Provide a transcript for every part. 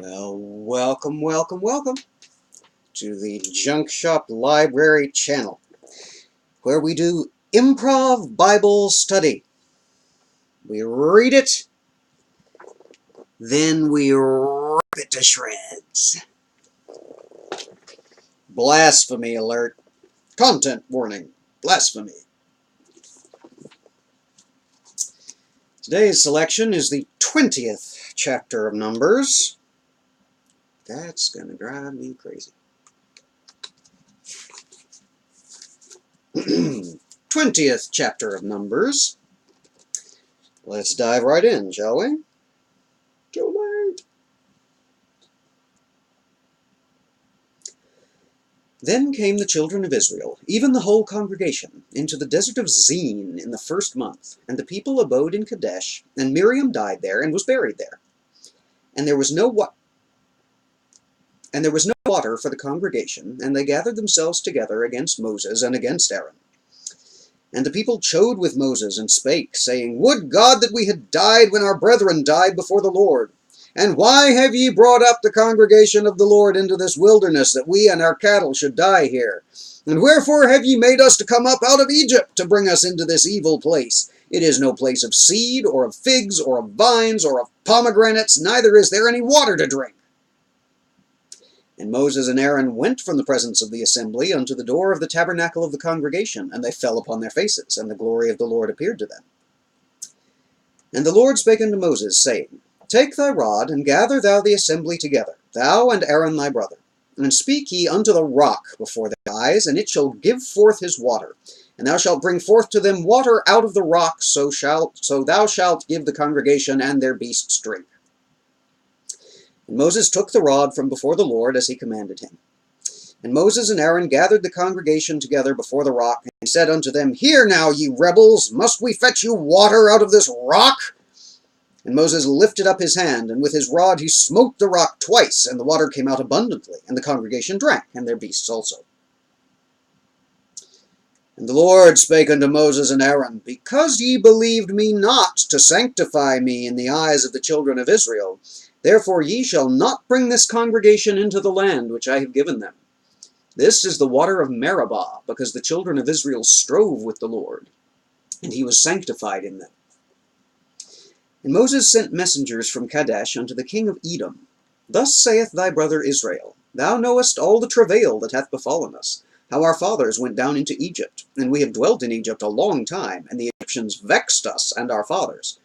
Well, welcome to the Junk Shop Library channel, where we do improv Bible study. We read it, then we rip it to shreds. Blasphemy alert. Content warning. Blasphemy. Today's selection is the 20th chapter of Numbers. That's gonna drive me crazy. 20th chapter of Numbers. Let's dive right in, shall we? Too late. Then came the children of Israel, even the whole congregation, into the desert of Zin in the first month, and the people abode in Kadesh, and Miriam died there and was buried there. And there was no water for the congregation, and they gathered themselves together against Moses and against Aaron. And the people chode with Moses and spake, saying, Would God that we had died when our brethren died before the Lord! And why have ye brought up the congregation of the Lord into this wilderness, that we and our cattle should die here? And wherefore have ye made us to come up out of Egypt, to bring us into this evil place? It is no place of seed, or of figs, or of vines, or of pomegranates, neither is there any water to drink. And Moses and Aaron went from the presence of the assembly unto the door of the tabernacle of the congregation, and they fell upon their faces, and the glory of the Lord appeared to them. And the Lord spake unto Moses, saying, Take thy rod, and gather thou the assembly together, thou and Aaron thy brother, and speak ye unto the rock before their eyes, and it shall give forth his water. And thou shalt bring forth to them water out of the rock, so thou shalt give the congregation and their beasts drink. And Moses took the rod from before the Lord, as he commanded him. And Moses and Aaron gathered the congregation together before the rock, and said unto them, Hear now, ye rebels, must we fetch you water out of this rock? And Moses lifted up his hand, and with his rod he smote the rock twice, and the water came out abundantly, and the congregation drank, and their beasts also. And the Lord spake unto Moses and Aaron, Because ye believed me not to sanctify me in the eyes of the children of Israel, therefore ye shall not bring this congregation into the land which I have given them. This is the water of Meribah, because the children of Israel strove with the Lord, and he was sanctified in them. And Moses sent messengers from Kadesh unto the king of Edom. Thus saith thy brother Israel, Thou knowest all the travail that hath befallen us, how our fathers went down into Egypt, and we have dwelt in Egypt a long time, and the Egyptians vexed us and our fathers.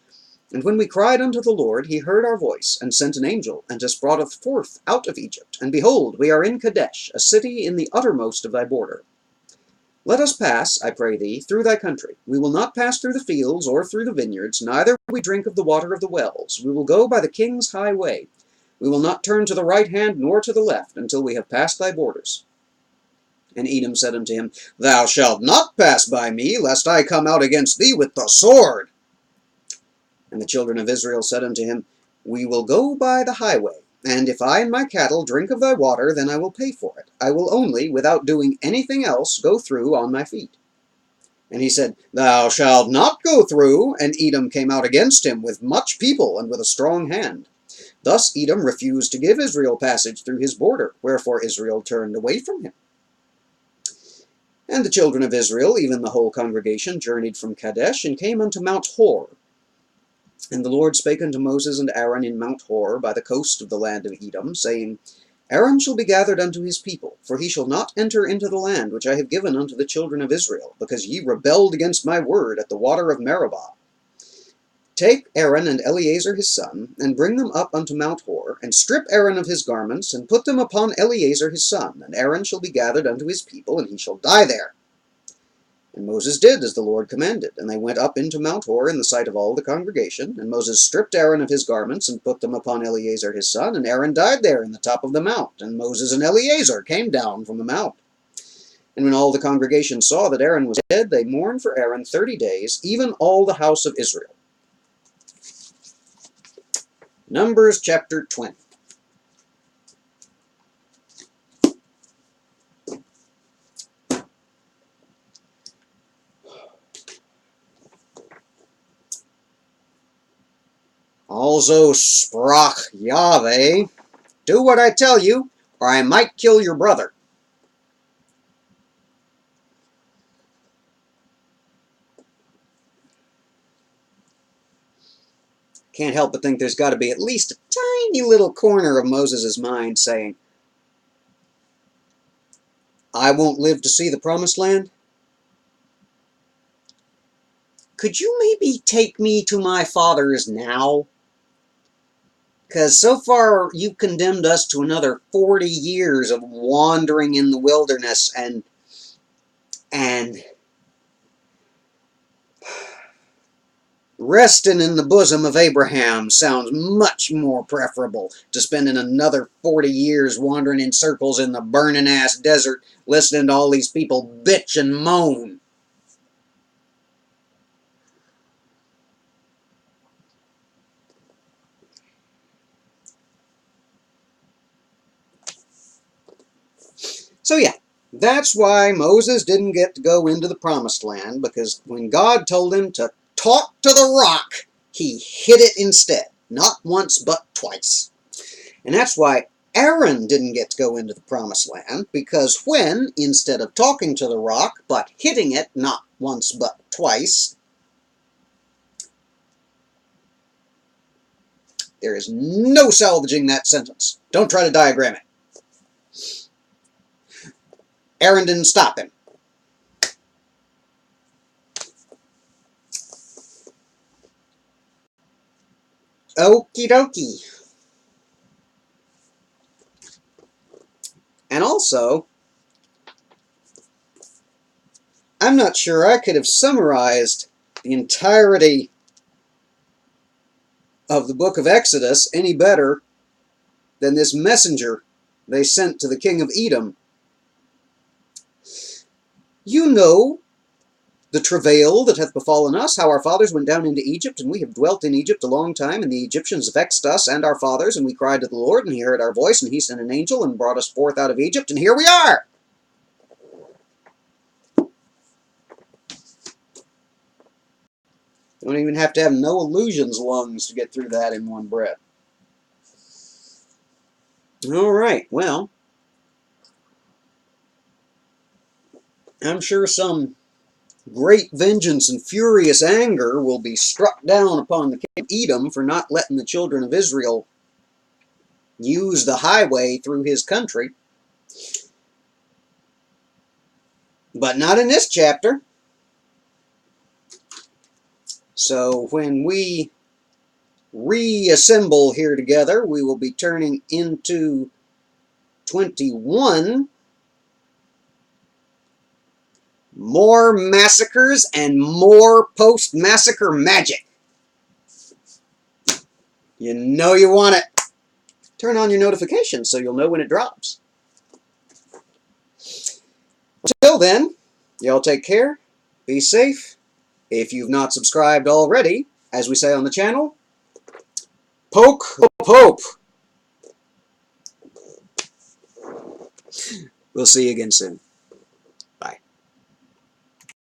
And when we cried unto the Lord, he heard our voice, and sent an angel, and has brought us forth out of Egypt. And behold, we are in Kadesh, a city in the uttermost of thy border. Let us pass, I pray thee, through thy country. We will not pass through the fields, or through the vineyards, neither will we drink of the water of the wells. We will go by the king's highway. We will not turn to the right hand, nor to the left, until we have passed thy borders. And Edom said unto him, Thou shalt not pass by me, lest I come out against thee with the sword. And the children of Israel said unto him, We will go by the highway, and if I and my cattle drink of thy water, then I will pay for it. I will only, without doing anything else, go through on my feet. And he said, Thou shalt not go through. And Edom came out against him with much people and with a strong hand. Thus Edom refused to give Israel passage through his border, wherefore Israel turned away from him. And the children of Israel, even the whole congregation, journeyed from Kadesh, and came unto Mount Hor. And the Lord spake unto Moses and Aaron in Mount Hor, by the coast of the land of Edom, saying, Aaron shall be gathered unto his people, for he shall not enter into the land which I have given unto the children of Israel, because ye rebelled against my word at the water of Meribah. Take Aaron and Eleazar his son, and bring them up unto Mount Hor, and strip Aaron of his garments, and put them upon Eleazar his son, and Aaron shall be gathered unto his people, and he shall die there. And Moses did as the Lord commanded, and they went up into Mount Hor in the sight of all the congregation. And Moses stripped Aaron of his garments, and put them upon Eleazar his son, and Aaron died there in the top of the mount. And Moses and Eleazar came down from the mount. And when all the congregation saw that Aaron was dead, they mourned for Aaron 30 days, even all the house of Israel. Numbers chapter 20. Also sprach Yahweh, Do what I tell you, or I might kill your brother. Can't help but think there's got to be at least a tiny little corner of Moses' mind saying, I won't live to see the promised land? Could you maybe take me to my fathers now? Because so far you've condemned us to another 40 years of wandering in the wilderness and resting in the bosom of Abraham sounds much more preferable to spending another 40 years wandering in circles in the burning-ass desert listening to all these people bitch and moan. So yeah, that's why Moses didn't get to go into the promised land, because when God told him to talk to the rock, he hit it instead. Not once, but twice. And that's why Aaron didn't get to go into the promised land, because when, instead of talking to the rock, but hitting it not once, but twice, there is no salvaging that sentence. Don't try to diagram it. Aaron didn't stop him. Okie dokie. And also, I'm not sure I could have summarized the entirety of the book of Exodus any better than this messenger they sent to the king of Edom. You know the travail that hath befallen us, how our fathers went down into Egypt, and we have dwelt in Egypt a long time, and the Egyptians vexed us and our fathers, and we cried to the Lord, and he heard our voice, and he sent an angel, and brought us forth out of Egypt, and here we are! Don't even have to have no illusions lungs to get through that in one breath. Alright, well, I'm sure some great vengeance and furious anger will be struck down upon the king of Edom for not letting the children of Israel use the highway through his country. But not in this chapter. So when we reassemble here together, we will be turning into 21. More massacres and more post-massacre magic. You know you want it. Turn on your notifications so you'll know when it drops. Until then, y'all take care, be safe. If you've not subscribed already, as we say on the channel, poke the Pope. We'll see you again soon.